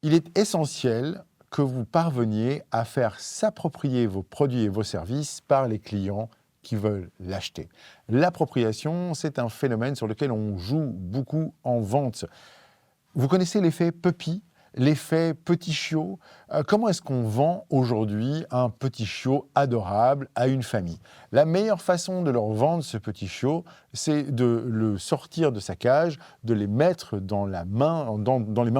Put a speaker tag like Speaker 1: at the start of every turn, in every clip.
Speaker 1: Il est essentiel que vous parveniez à faire s'approprier vos produits et vos services par les clients qui veulent l'acheter. L'appropriation, c'est un phénomène sur lequel on joue beaucoup en vente. Vous connaissez l'effet puppy, l'effet petit chiot? Comment est-ce qu'on vend aujourd'hui un petit chiot adorable à une famille? La meilleure façon de leur vendre ce petit chiot, c'est de le sortir de sa cage, de les mettre dans les mains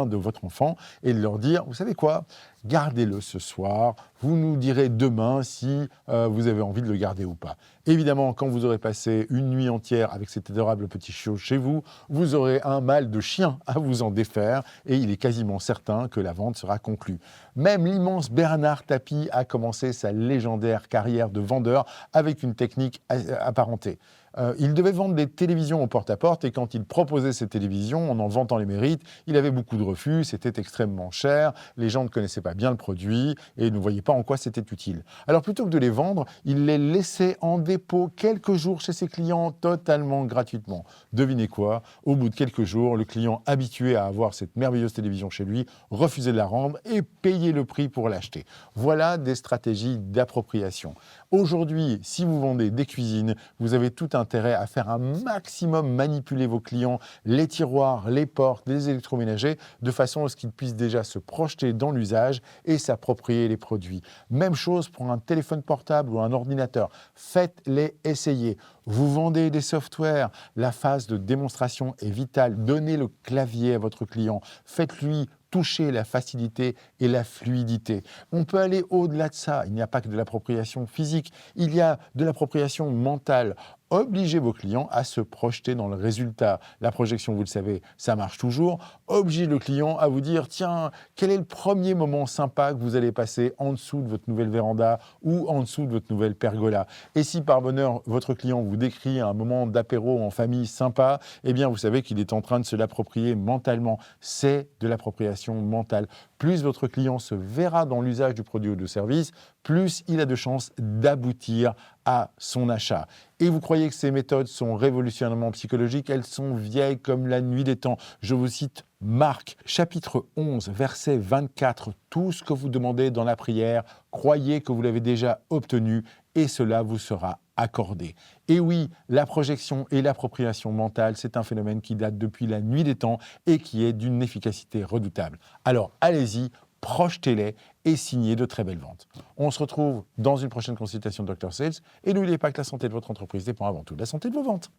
Speaker 1: de votre enfant et de leur dire, vous savez quoi? Gardez-le ce soir, vous nous direz demain si vous avez envie de le garder ou pas. Évidemment, quand vous aurez passé une nuit entière avec cet adorable petit chiot chez vous, vous aurez un mal de chien à vous en défaire et il est quasiment certain que la vente sera conclue. Même l'immense Bernard Tapie a commencé sa légendaire carrière de vendeur avec une technique apparentée. Il devait vendre des télévisions au porte-à-porte et quand il proposait ces télévisions, en vantant les mérites, il avait beaucoup de refus, c'était extrêmement cher, les gens ne connaissaient pas bien le produit et ne voyaient pas en quoi c'était utile. Alors plutôt que de les vendre, il les laissait en dépôt quelques jours chez ses clients totalement gratuitement. Devinez quoi? Au bout de quelques jours, le client habitué à avoir cette merveilleuse télévision chez lui refusait de la rendre et payait le prix pour l'acheter. Voilà des stratégies d'appropriation. Aujourd'hui, si vous vendez des cuisines, vous avez tout intérêt à faire un maximum manipuler vos clients, les tiroirs, les portes, les électroménagers, de façon à ce qu'ils puissent déjà se projeter dans l'usage et s'approprier les produits. Même chose pour un téléphone portable ou un ordinateur. Faites-les essayer. Vous vendez des softwares, la phase de démonstration est vitale. Donnez le clavier à votre client. Faites-lui toucher la facilité et la fluidité. On peut aller au-delà de ça. Il n'y a pas que de l'appropriation physique, il y a de l'appropriation mentale. Obligez vos clients à se projeter dans le résultat. La projection, vous le savez, ça marche toujours. Obligez le client à vous dire, tiens, quel est le premier moment sympa que vous allez passer en dessous de votre nouvelle véranda ou en dessous de votre nouvelle pergola. Et si par bonheur, votre client vous décrit un moment d'apéro en famille sympa, eh bien, vous savez qu'il est en train de se l'approprier mentalement. C'est de l'appropriation mentale. Plus votre client se verra dans l'usage du produit ou du service, plus il a de chances d'aboutir à son achat. Et vous croyez que ces méthodes sont révolutionnairement psychologiques? Elles sont vieilles comme la nuit des temps. Je vous cite Marc, chapitre 11, verset 24. Tout ce que vous demandez dans la prière, croyez que vous l'avez déjà obtenu et cela vous sera accordé. Et oui, la projection et l'appropriation mentale, c'est un phénomène qui date depuis la nuit des temps et qui est d'une efficacité redoutable. Alors allez-y, projetez-les et signez de très belles ventes. On se retrouve dans une prochaine consultation de Dr Sales et n'oubliez pas que la santé de votre entreprise dépend avant tout de la santé de vos ventes.